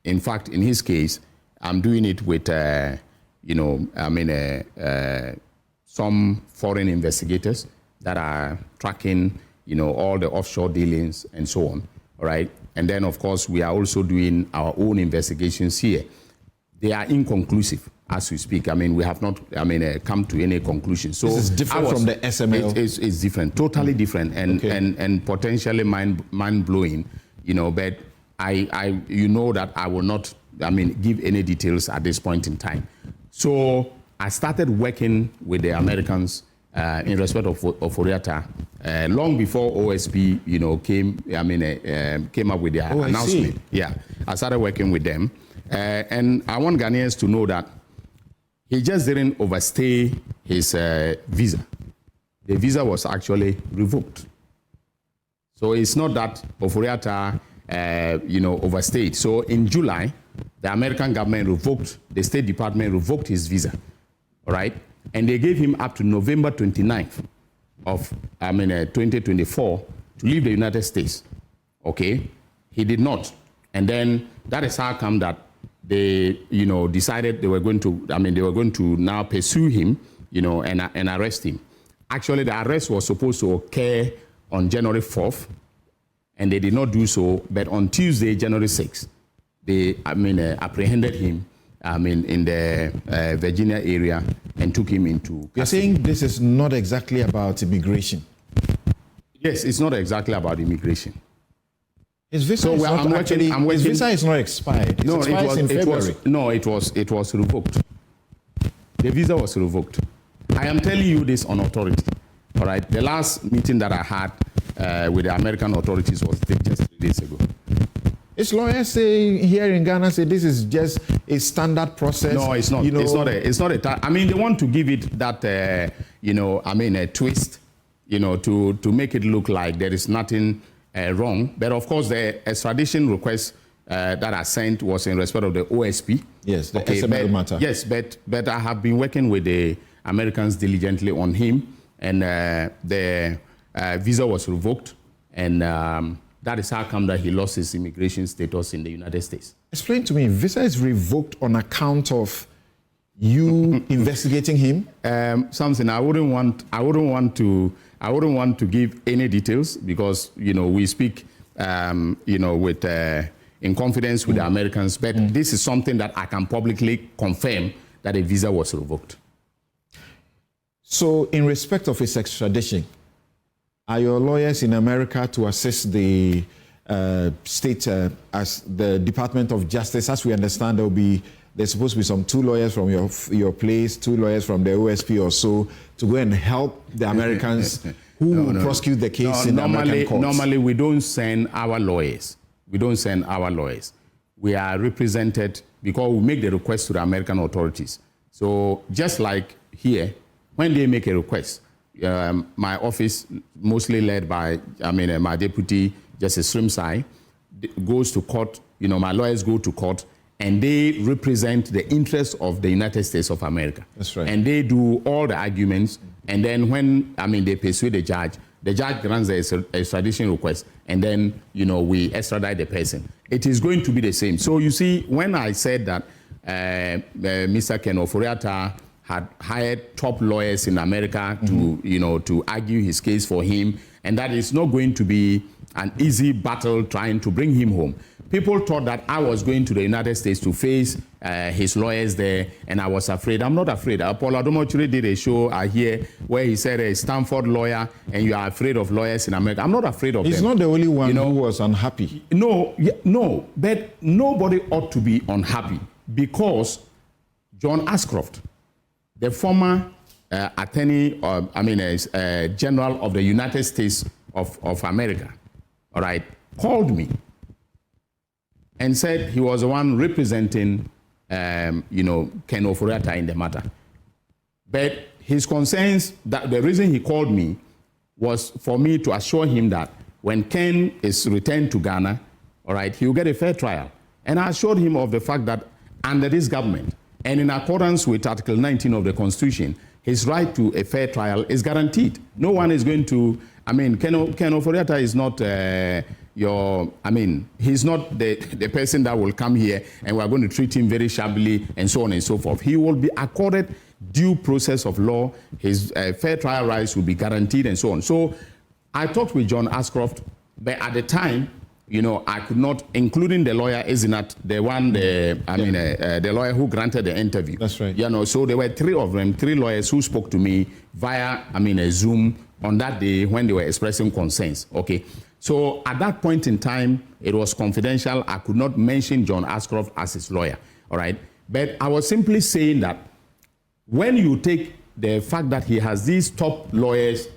In fact, in his case, I'm doing it with, some foreign investigators that are tracking, all the offshore dealings and so on, all right? And then, of course, we are also doing our own investigations here. They are inconclusive as we speak. I mean, we have not, come to any conclusion. So this is different from the SML? It's different, totally different, and potentially mind-blowing, but I that I will not, give any details at this point in time. So I started working with the Americans in respect of Ofori-Atta long before OSP, came up with their announcement. Yeah, I started working with them, and I want Ghanaians to know that he just didn't overstay his visa. The visa was actually revoked. So it's not that Ofori-Atta, overstayed. So in July, the American government revoked, the State Department revoked his visa, all right? And they gave him up to November 29th of 2024 to leave the United States, okay? He did not. And then that is how come that they, decided they were going to, now pursue him, and arrest him. Actually, the arrest was supposed to occur on January 4th, and they did not do so. But on Tuesday, January 6th, they, apprehended him, in the Virginia area and took him into custody. You're saying this is not exactly about immigration? Yes, it's not exactly about immigration. His visa is not actually, his visa is not expired. It expires in February. It was revoked. The visa was revoked. I am telling you this on authority. All right. The last meeting that I had with the American authorities was just 3 days ago. His lawyers say here in Ghana say this is just a standard process. No, it's not. It's not a. They want to give it that a twist, to make it look like there is nothing wrong. But of course, the extradition request that I sent was in respect of the OSP. Yes, the SML matter. Yes, but I have been working with the Americans diligently on him, and the visa was revoked, and that is how come that he lost his immigration status in the United States. Explain to me, visa is revoked on account of you investigating him? Something I wouldn't want to give any details because we speak with in confidence with the Americans, but this is something that I can publicly confirm that a visa was revoked. So in respect of his extradition, are your lawyers in America to assist the state as the Department of Justice? As we understand, there's supposed to be 2 lawyers from your place, 2 lawyers from the OSP or so to go and help the Americans who will prosecute the case in the American courts. Normally, we don't send our lawyers. We are represented because we make the request to the American authorities. So just like here, when they make a request, my office, mostly led by, my deputy, Justice Srimsai, goes to court. My lawyers go to court, and they represent the interests of the United States of America. That's right. And they do all the arguments. And then when, they persuade the judge grants the extradition request, and then, we extradite the person. It is going to be the same. So you see, when I said that Mr. Ken Ofori-Atta had hired top lawyers in America to argue his case for him, and that is not going to be an easy battle trying to bring him home. People thought that I was going to the United States to face his lawyers there, and I was afraid. I'm not afraid. Paul Adomochiri did a show here where he said a Stanford lawyer, and you are afraid of lawyers in America. I'm not afraid of them. He's not the only one who was unhappy. No, but nobody ought to be unhappy because John Ashcroft, the former attorney, general of the United States of America, all right, called me and said he was the one representing, Ken Ofori-Atta in the matter. But his concerns, that the reason he called me was for me to assure him that when Ken is returned to Ghana, all right, he will get a fair trial. And I assured him of the fact that under this government, and in accordance with Article 19 of the Constitution, his right to a fair trial is guaranteed. No one is going to, I mean, Ken Ofori-Atta is not he's not the person that will come here and we're going to treat him very shabbily and so on and so forth. He will be accorded due process of law. His fair trial rights will be guaranteed and so on. So I talked with John Ashcroft, but at the time, you know, I could not, including the lawyer, isn't that the one, the lawyer who granted the interview. That's right. You know, so there were three of them, three lawyers who spoke to me via, a Zoom on that day when they were expressing concerns. Okay. So at that point in time, it was confidential. I could not mention John Ashcroft as his lawyer. All right. But I was simply saying that when you take the fact that he has these top lawyers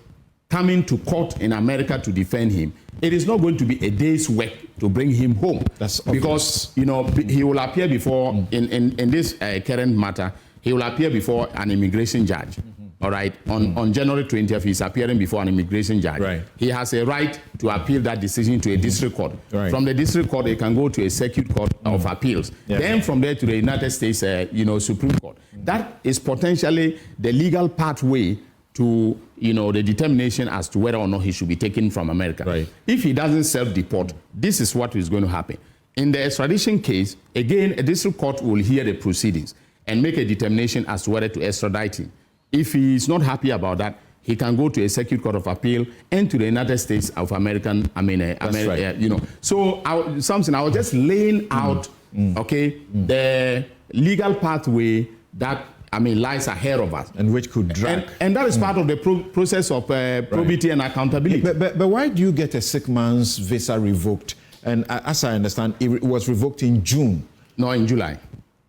coming to court in America to defend him, it is not going to be a day's work to bring him home. That's obvious. Because, you know, he will appear before, in this current matter, he will appear before an immigration judge. All right. On January 20th, he's appearing before an immigration judge. Right. He has a right to appeal that decision to a district court. Right. From the district court, he can go to a circuit court of appeals. Yeah. Then from there to the United States, Supreme Court. That is potentially the legal pathway to, the determination as to whether or not he should be taken from America. Right. If he doesn't self-deport, this is what is going to happen. In the extradition case, again, a district court will hear the proceedings and make a determination as to whether to extradite him. If he is not happy about that, he can go to a circuit court of appeal and to the United States of American, right. So I was just laying out, the legal pathway that, lies ahead of us. And which could drag. And that is part of the process of probity and accountability. But why do you get a sick man's visa revoked? And as I understand, it was revoked in June. No, in July.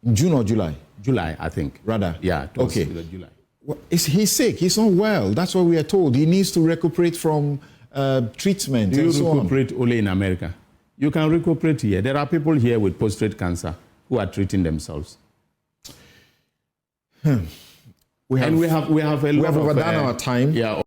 In June or July? July, I think. Rather? Yeah. Okay. July. Well, he's sick. He's not well. That's what we are told. He needs to recuperate from treatment Do you and so recuperate only in America? You can recuperate here. There are people here with prostate cancer who are treating themselves. We have overdone our time. Yeah.